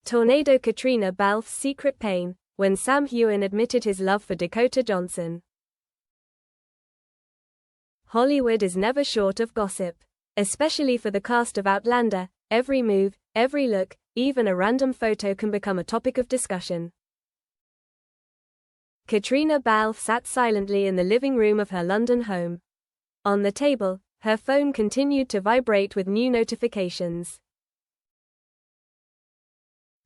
Tornado Caitriona Balfe's secret pain, when Sam Heughan admitted his love for Dakota Johnson. Hollywood is never short of gossip. Especially for the cast of Outlander, every move, every look, even a random photo can become a topic of discussion. Caitriona Balfe sat silently in the living room of her London home. On the table, her phone continued to vibrate with new notifications.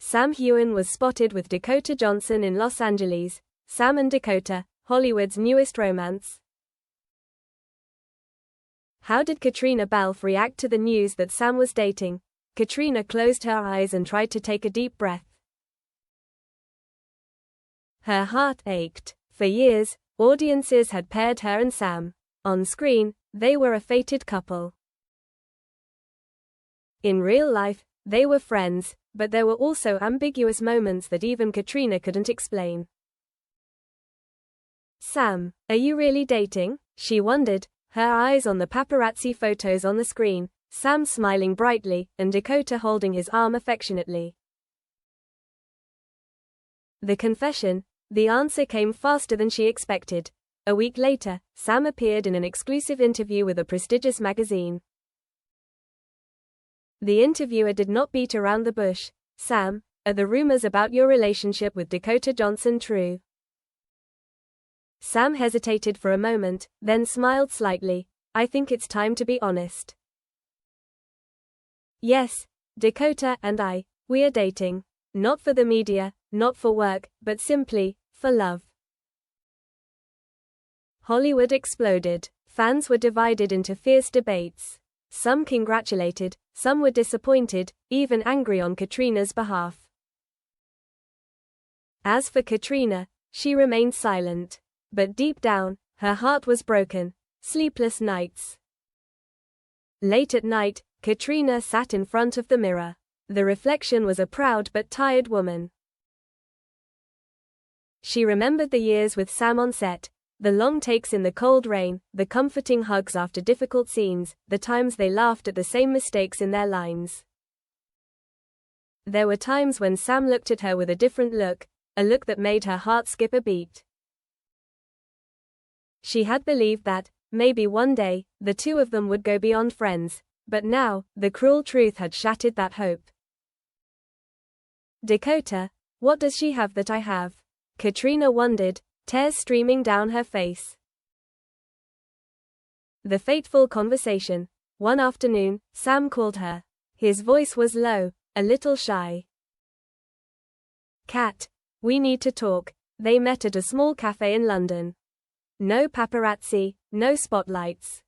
Sam Heughan was spotted with Dakota Johnson in Los Angeles. Sam and Dakota, Hollywood's newest romance. How did Caitriona Balfe react to the news that Sam was dating? Caitriona closed her eyes and tried to take a deep breath. Her heart ached. For years, audiences had paired her and Sam. On screen, they were a fated couple. In real life, they were friends, but there were also ambiguous moments that even Caitriona couldn't explain. Sam, are you really dating? She wondered, her eyes on the paparazzi photos on the screen, Sam smiling brightly, and Dakota holding his arm affectionately. The confession, the answer came faster than she expected. A week later, Sam appeared in an exclusive interview with a prestigious magazine. The interviewer did not beat around the bush. Sam, are the rumors about your relationship with Dakota Johnson true? Sam hesitated for a moment, then smiled slightly. I think it's time to be honest. Yes, Dakota and I, we are dating. Not for the media, not for work, but simply, for love. Hollywood exploded. Fans were divided into fierce debates. Some congratulated, some were disappointed, even angry on Caitriona's behalf. As for Caitriona, she remained silent. But deep down, her heart was broken. Sleepless nights. Late at night, Caitriona sat in front of the mirror. The reflection was a proud but tired woman. She remembered the years with Sam on set, the long takes in the cold rain, the comforting hugs after difficult scenes, the times they laughed at the same mistakes in their lines. There were times when Sam looked at her with a different look, a look that made her heart skip a beat. She had believed that, maybe one day, the two of them would go beyond friends, but now, the cruel truth had shattered that hope. Dakota, what does she have that I have? Caitriona wondered, tears streaming down her face. The fateful conversation. One afternoon, Sam called her. His voice was low, a little shy. Kat, we need to talk. They met at a small cafe in London. No paparazzi, no spotlights.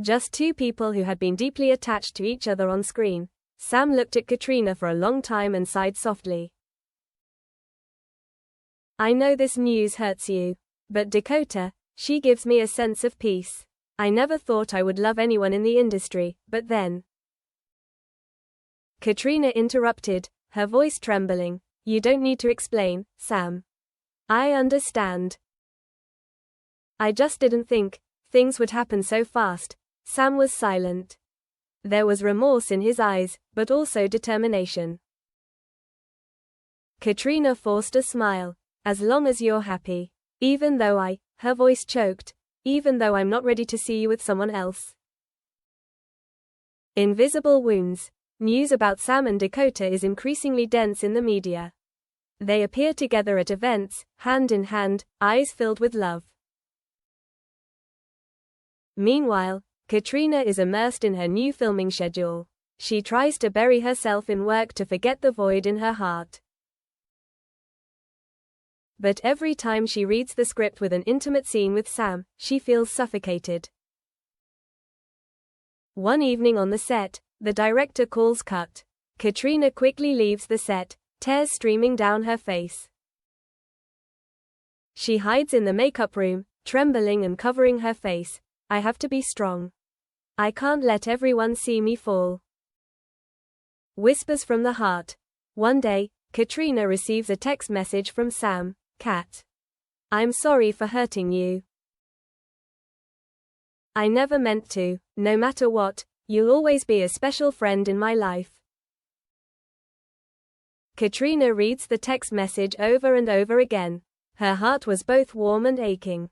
Just two people who had been deeply attached to each other on screen. Sam looked at Caitriona for a long time and sighed softly. I know this news hurts you. But Dakota, she gives me a sense of peace. I never thought I would love anyone in the industry, but then. Caitriona interrupted, her voice trembling. You don't need to explain, Sam. I understand. I just didn't think things would happen so fast. Sam was silent. There was remorse in his eyes, but also determination. Caitriona forced a smile. As long as you're happy. Even though her voice choked, even though I'm not ready to see you with someone else. Invisible wounds. News about Sam and Dakota is increasingly dense in the media. They appear together at events, hand in hand, eyes filled with love. Meanwhile, Caitriona is immersed in her new filming schedule. She tries to bury herself in work to forget the void in her heart. But every time she reads the script with an intimate scene with Sam, she feels suffocated. One evening on the set, the director calls cut. Caitriona quickly leaves the set, tears streaming down her face. She hides in the makeup room, trembling and covering her face. I have to be strong. I can't let everyone see me fall. Whispers from the heart. One day, Caitriona receives a text message from Sam. Kat. I'm sorry for hurting you. I never meant to. No matter what, you'll always be a special friend in my life. Caitriona reads the text message over and over again. Her heart was both warm and aching.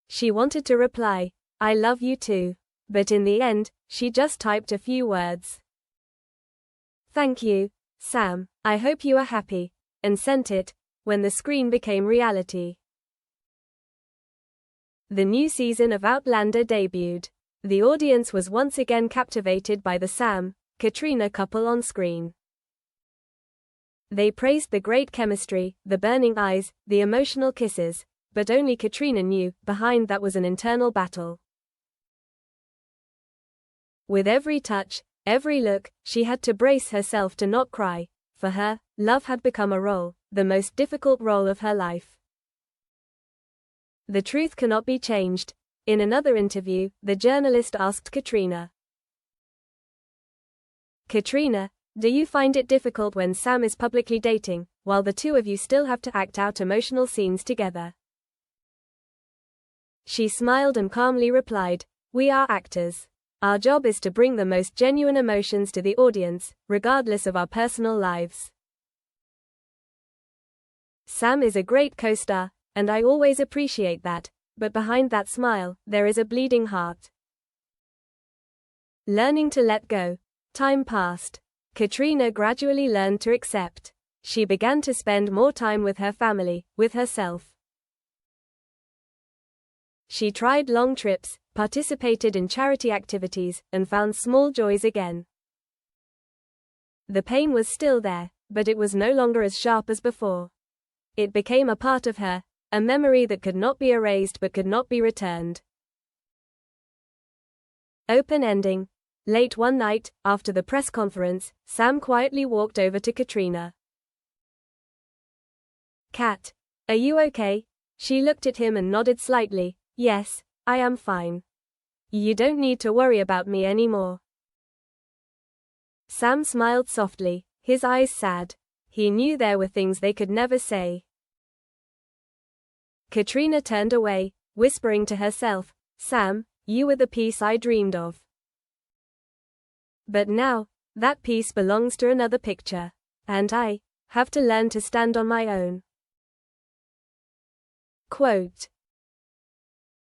She wanted to reply, "I love you too." But in the end, she just typed a few words. "Thank you, Sam. I hope you are happy," and sent it, when the screen became reality. The new season of Outlander debuted. The audience was once again captivated by the Sam, Caitriona couple on screen. They praised the great chemistry, the burning eyes, the emotional kisses, but only Caitriona knew, behind that was an internal battle. With every touch, every look, she had to brace herself to not cry. For her, love had become a role, the most difficult role of her life. The truth cannot be changed. In another interview, the journalist asked Caitriona, "Caitriona, do you find it difficult when Sam is publicly dating, while the two of you still have to act out emotional scenes together?" She smiled and calmly replied, "We are actors. Our job is to bring the most genuine emotions to the audience, regardless of our personal lives. Sam is a great co-star, and I always appreciate that, but behind that smile, there is a bleeding heart." Learning to let go. Time passed. Caitriona gradually learned to accept. She began to spend more time with her family, with herself. She tried long trips, participated in charity activities, and found small joys again. The pain was still there, but it was no longer as sharp as before. It became a part of her, a memory that could not be erased but could not be returned. Open ending. Late one night, after the press conference, Sam quietly walked over to Caitriona. "Cat, are you okay?" She looked at him and nodded slightly. "Yes, I am fine. You don't need to worry about me anymore." Sam smiled softly, his eyes sad. He knew there were things they could never say. Caitriona turned away, whispering to herself, "Sam, you were the piece I dreamed of. But now, that piece belongs to another picture. And I have to learn to stand on my own." Quote.